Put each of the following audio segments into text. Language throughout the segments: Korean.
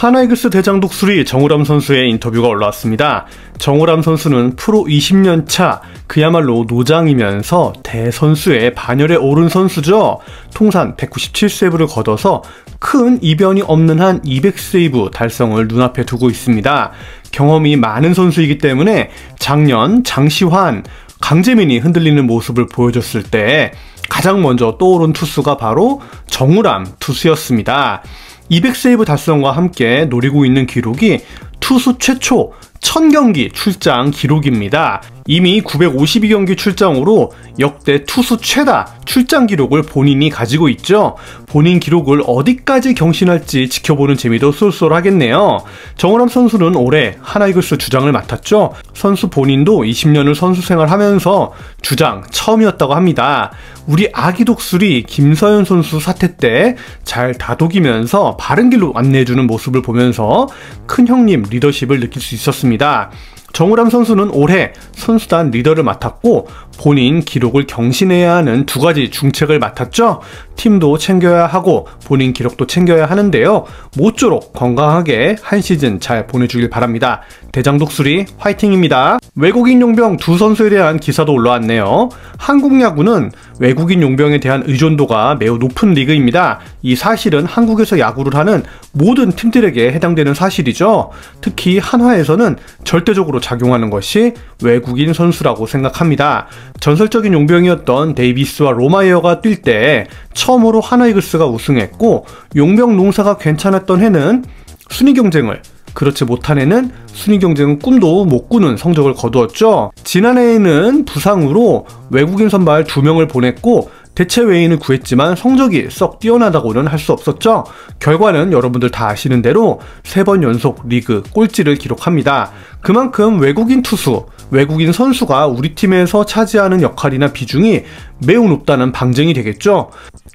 하나이글스 대장 독수리 정우람 선수의 인터뷰가 올라왔습니다. 정우람 선수는 프로 20년 차 그야말로 노장이면서 대선수의 반열에 오른 선수죠. 통산 197세이브를 거둬서 큰 이변이 없는 한 200세이브 달성을 눈앞에 두고 있습니다. 경험이 많은 선수이기 때문에 작년 장시환, 강재민이 흔들리는 모습을 보여줬을 때 가장 먼저 떠오른 투수가 바로 정우람 투수였습니다. 200세이브 달성과 함께 노리고 있는 기록이 투수 최초 1000경기 출장 기록입니다. 이미 952경기 출장으로 역대 투수 최다 출장 기록을 본인이 가지고 있죠. 본인 기록을 어디까지 경신할지 지켜보는 재미도 쏠쏠하겠네요. 정우람 선수는 올해 하나이글스 주장을 맡았죠. 선수 본인도 20년을 선수 생활하면서 주장 처음이었다고 합니다. 우리 아기 독수리 김서현 선수 사태 때 잘 다독이면서 바른 길로 안내해주는 모습을 보면서 큰 형님 리더십을 느낄 수 있었습니다. 정우람 선수는 올해 선수단 리더를 맡았고 본인 기록을 경신해야 하는 두 가지 중책을 맡았죠. 팀도 챙겨야 하고 본인 기록도 챙겨야 하는데요. 모쪼록 건강하게 한 시즌 잘 보내주길 바랍니다. 대장 독수리 화이팅입니다. 외국인 용병 두 선수에 대한 기사도 올라왔네요. 한국 야구는 외국인 용병에 대한 의존도가 매우 높은 리그입니다. 이 사실은 한국에서 야구를 하는 모든 팀들에게 해당되는 사실이죠. 특히 한화에서는 절대적으로 작용하는 것이 외국인 선수라고 생각합니다. 전설적인 용병이었던 데이비스와 로마이어가 뛸 때 처음으로 하나이글스가 우승했고, 용병 농사가 괜찮았던 해는 순위 경쟁을, 그렇지 못한 해는 순위 경쟁은 꿈도 못 꾸는 성적을 거두었죠. 지난해에는 부상으로 외국인 선발 2명을 보냈고 대체 외인을 구했지만 성적이 썩 뛰어나다고는 할 수 없었죠. 결과는 여러분들 다 아시는 대로 3번 연속 리그 꼴찌를 기록합니다. 그만큼 외국인 투수, 외국인 선수가 우리 팀에서 차지하는 역할이나 비중이 매우 높다는 방증이 되겠죠.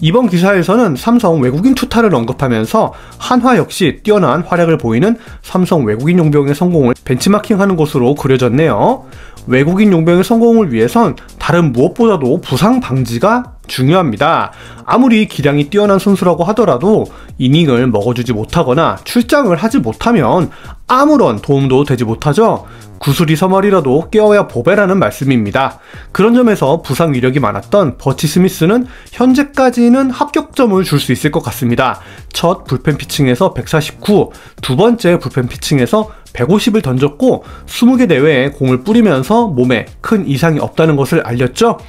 이번 기사에서는 삼성 외국인 투타를 언급하면서 한화 역시 뛰어난 활약을 보이는 삼성 외국인 용병의 성공을 벤치마킹하는 것으로 그려졌네요. 외국인 용병의 성공을 위해선 다른 무엇보다도 부상 방지가 중요합니다. 아무리 기량이 뛰어난 선수라고 하더라도 이닝을 먹어주지 못하거나 출장을 하지 못하면 아무런 도움도 되지 못하죠. 구슬이 서말이라도 깨어야 보배라는 말씀입니다. 그런 점에서 부상 위력이 많았던 버치 스미스는 현재까지는 합격점을 줄 수 있을 것 같습니다. 첫 불펜 피칭에서 149, 두 번째 불펜 피칭에서 150을 던졌고 20개 내외에 공을 뿌리면서 몸에 큰 이상이 없다는 것을 알렸죠.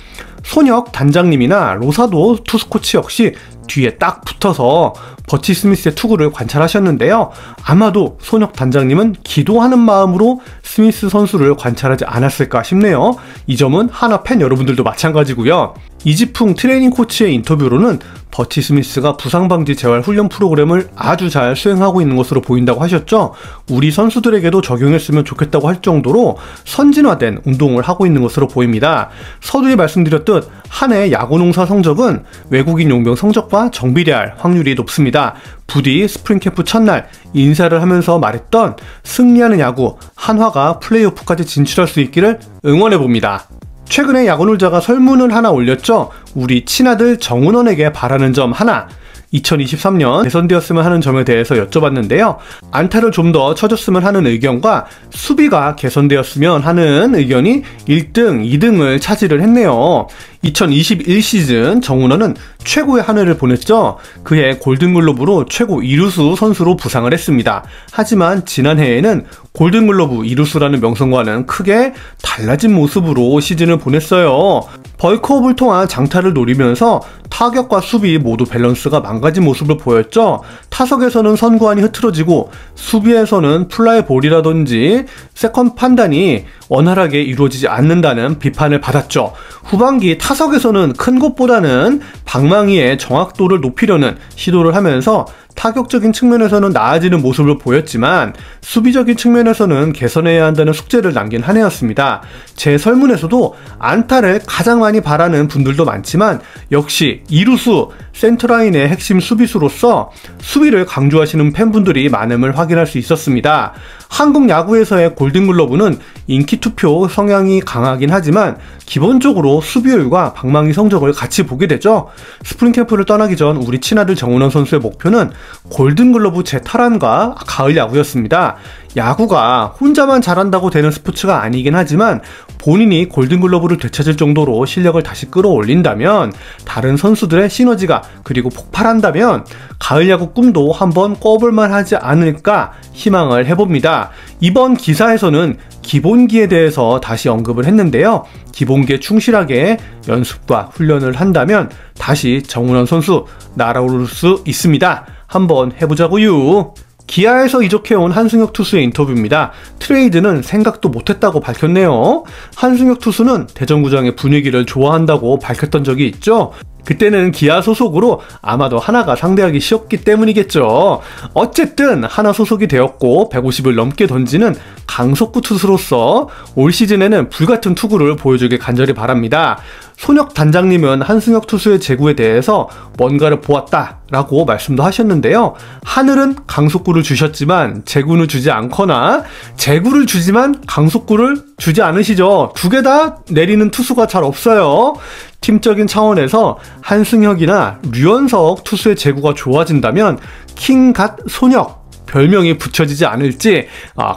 손혁 단장님이나 로사도 투수코치 역시 뒤에 딱 붙어서 버치 스미스의 투구를 관찰하셨는데요. 아마도 손혁 단장님은 기도하는 마음으로 스미스 선수를 관찰하지 않았을까 싶네요. 이 점은 하나 팬 여러분들도 마찬가지고요. 이지풍 트레이닝 코치의 인터뷰로는 버치 스미스가 부상방지 재활 훈련 프로그램을 아주 잘 수행하고 있는 것으로 보인다고 하셨죠. 우리 선수들에게도 적용했으면 좋겠다고 할 정도로 선진화된 운동을 하고 있는 것으로 보입니다. 서두에 말씀드렸듯 한 해 야구농사 성적은 외국인 용병 성적과 정비례할 확률이 높습니다. 부디 스프링 캠프 첫날 인사를 하면서 말했던 승리하는 야구, 한화가 플레이오프까지 진출할 수 있기를 응원해봅니다. 최근에 야구놀자가 설문을 하나 올렸죠. 우리 친아들 정은원에게 바라는 점 하나. 2023년 개선되었으면 하는 점에 대해서 여쭤봤는데요. 안타를 좀 더 쳐줬으면 하는 의견과 수비가 개선되었으면 하는 의견이 1등, 2등을 차지를 했네요. 2021 시즌 정은원은 최고의 한 해를 보냈죠. 그해 골든글러브로 최고 이루수 선수로 부상을 했습니다. 하지만 지난해에는 골든글러브 이루수라는 명성과는 크게 달라진 모습으로 시즌을 보냈어요. 벌크업을 통한 장타를 노리면서 타격과 수비 모두 밸런스가 망가진 모습을 보였죠. 타석에서는 선구안이 흐트러지고 수비에서는 플라이볼이라든지 세컨 판단이 원활하게 이루어지지 않는다는 비판을 받았죠. 후반기 타석에서는 큰 것보다는 방망이의 정확도를 높이려는 시도를 하면서 타격적인 측면에서는 나아지는 모습을 보였지만 수비적인 측면에서는 개선해야 한다는 숙제를 남긴 한 해였습니다. 제 설문에서도 안타를 가장 많이 바라는 분들도 많지만 역시 이루수, 센터라인의 핵심 수비수로서 수비를 강조하시는 팬분들이 많음을 확인할 수 있었습니다. 한국 야구에서의 골든글러브는 인기투표 성향이 강하긴 하지만 기본적으로 수비율과 방망이 성적을 같이 보게 되죠. 스프링 캠프를 떠나기 전 우리 친아들 정은원 선수의 목표는 골든글러브 재탈환과 가을 야구였습니다. 야구가 혼자만 잘한다고 되는 스포츠가 아니긴 하지만 본인이 골든글러브를 되찾을 정도로 실력을 다시 끌어올린다면, 다른 선수들의 시너지가 그리고 폭발한다면 가을 야구 꿈도 한번 꿔볼만 하지 않을까 희망을 해봅니다. 이번 기사에서는 기본기에 대해서 다시 언급을 했는데요. 기본기에 충실하게 연습과 훈련을 한다면 다시 정은원 선수 날아오를 수 있습니다. 한번 해보자고요. 기아에서 이적해온 한승혁 투수의 인터뷰입니다. 트레이드는 생각도 못했다고 밝혔네요. 한승혁 투수는 대전구장의 분위기를 좋아한다고 밝혔던 적이 있죠. 그때는 기아 소속으로 아마도 하나가 상대하기 쉬웠기 때문이겠죠. 어쨌든 하나 소속이 되었고 150을 넘게 던지는 강속구 투수로서 올 시즌에는 불같은 투구를 보여주길 간절히 바랍니다. 손혁 단장님은 한승혁 투수의 제구에 대해서 뭔가를 보았다 라고 말씀도 하셨는데요. 하늘은 강속구를 주셨지만 제구는 주지 않거나 제구를 주지만 강속구를 주지 않으시죠. 두 개 다 내리는 투수가 잘 없어요. 팀적인 차원에서 한승혁이나 류현석 투수의 제구가 좋아진다면 킹갓 손혁 별명이 붙여지지 않을지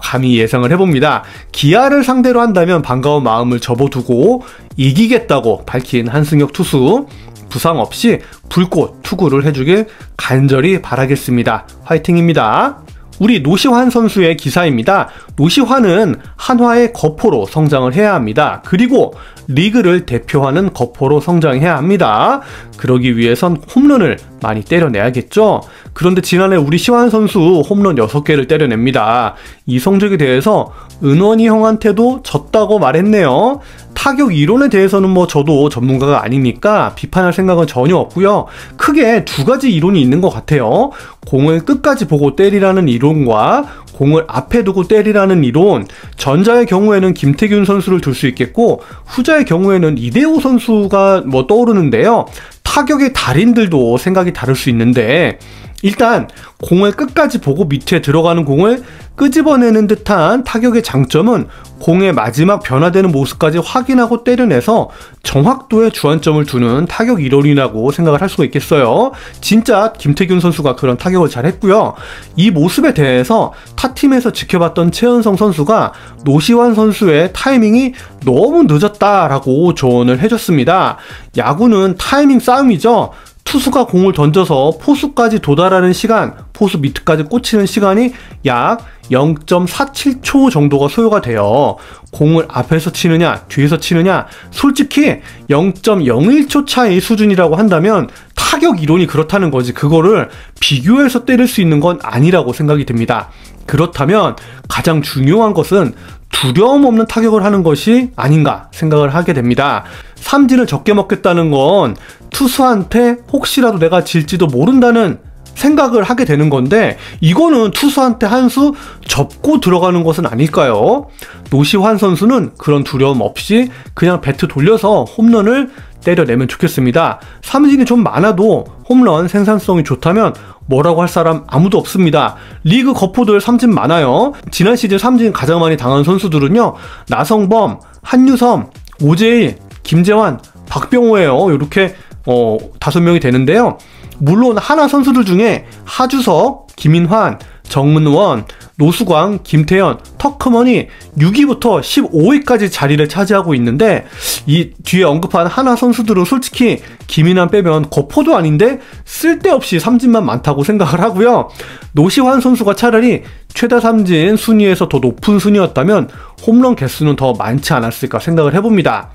감히 예상을 해봅니다. 기아를 상대로 한다면 반가운 마음을 접어두고 이기겠다고 밝힌 한승혁 투수, 부상 없이 불꽃 투구를 해주길 간절히 바라겠습니다. 화이팅입니다. 우리 노시환 선수의 기사입니다. 노시환은 한화의 거포로 성장을 해야 합니다. 그리고 리그를 대표하는 거포로 성장해야 합니다. 그러기 위해선 홈런을 많이 때려내야겠죠. 그런데 지난해 우리 시환 선수 홈런 6개를 때려냅니다. 이 성적에 대해서 은원이 형한테도 졌다고 말했네요. 타격 이론에 대해서는 저도 전문가가 아니니까 비판할 생각은 전혀 없고요. 크게 두 가지 이론이 있는 것 같아요. 공을 끝까지 보고 때리라는 이론과 공을 앞에 두고 때리라는 이론. 전자의 경우에는 김태균 선수를 둘 수 있겠고, 후자의 경우에는 이대호 선수가 떠오르는데요. 타격의 달인들도 생각이 다를 수 있는데, 일단 공을 끝까지 보고 밑에 들어가는 공을 끄집어내는 듯한 타격의 장점은 공의 마지막 변화되는 모습까지 확인하고 때려내서 정확도에 주안점을 두는 타격 이론이라고 생각을 할 수가 있겠어요. 진짜 김태균 선수가 그런 타격을 잘 했고요. 이 모습에 대해서 타팀에서 지켜봤던 최은성 선수가 노시환 선수의 타이밍이 너무 늦었다라고 조언을 해줬습니다. 야구는 타이밍 싸움이죠. 투수가 공을 던져서 포수까지 도달하는 시간, 포수 밑까지 꽂히는 시간이 약 0.47초 정도가 소요가 돼요. 공을 앞에서 치느냐 뒤에서 치느냐, 솔직히 0.01초 차이 수준이라고 한다면 타격 이론이 그렇다는 거지, 그거를 비교해서 때릴 수 있는 건 아니라고 생각이 듭니다. 그렇다면 가장 중요한 것은 두려움 없는 타격을 하는 것이 아닌가 생각을 하게 됩니다. 삼진을 적게 먹겠다는 건 투수한테 혹시라도 내가 질지도 모른다는 생각을 하게 되는 건데, 이거는 투수한테 한 수 접고 들어가는 것은 아닐까요? 노시환 선수는 그런 두려움 없이 그냥 배트 돌려서 홈런을 때려내면 좋겠습니다. 삼진이 좀 많아도 홈런 생산성이 좋다면 뭐라고 할 사람 아무도 없습니다. 리그 거포들 삼진 많아요. 지난 시즌 삼진 가장 많이 당한 선수들은요, 나성범, 한유섬, 오재일, 김재환, 박병호예요. 이렇게 5명이 되는데요. 물론 하나 선수들 중에 하주석, 김인환, 정문원, 노수광, 김태현, 터크먼이 6위부터 15위까지 자리를 차지하고 있는데, 이 뒤에 언급한 하나 선수들은 솔직히 김인환 빼면 거포도 아닌데 쓸데없이 삼진만 많다고 생각을 하고요. 노시환 선수가 차라리 최다 삼진 순위에서 더 높은 순위였다면 홈런 개수는 더 많지 않았을까 생각을 해봅니다.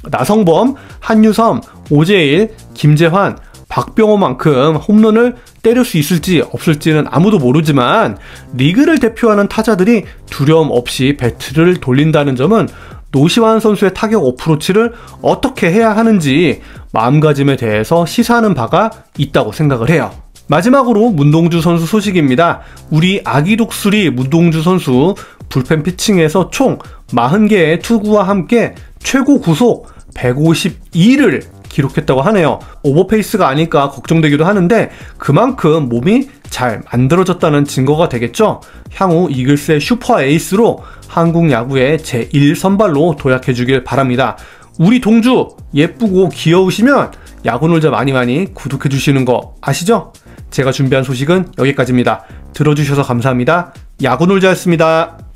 나성범, 한유섬, 오재일, 김재환, 박병호만큼 홈런을 때릴 수 있을지 없을지는 아무도 모르지만, 리그를 대표하는 타자들이 두려움 없이 배트를 돌린다는 점은 노시환 선수의 타격 어프로치를 어떻게 해야 하는지 마음가짐에 대해서 시사하는 바가 있다고 생각을 해요. 마지막으로 문동주 선수 소식입니다. 우리 아기 독수리 문동주 선수 불펜 피칭에서 총 40개의 투구와 함께 최고 구속 152를 기록했다고 하네요. 오버페이스가 아닐까 걱정되기도 하는데 그만큼 몸이 잘 만들어졌다는 증거가 되겠죠. 향후 이글스의 슈퍼 에이스로 한국 야구의 제1선발로 도약해주길 바랍니다. 우리 동주 예쁘고 귀여우시면 야구놀자 많이 구독해주시는 거 아시죠? 제가 준비한 소식은 여기까지입니다. 들어주셔서 감사합니다. 야구놀자였습니다.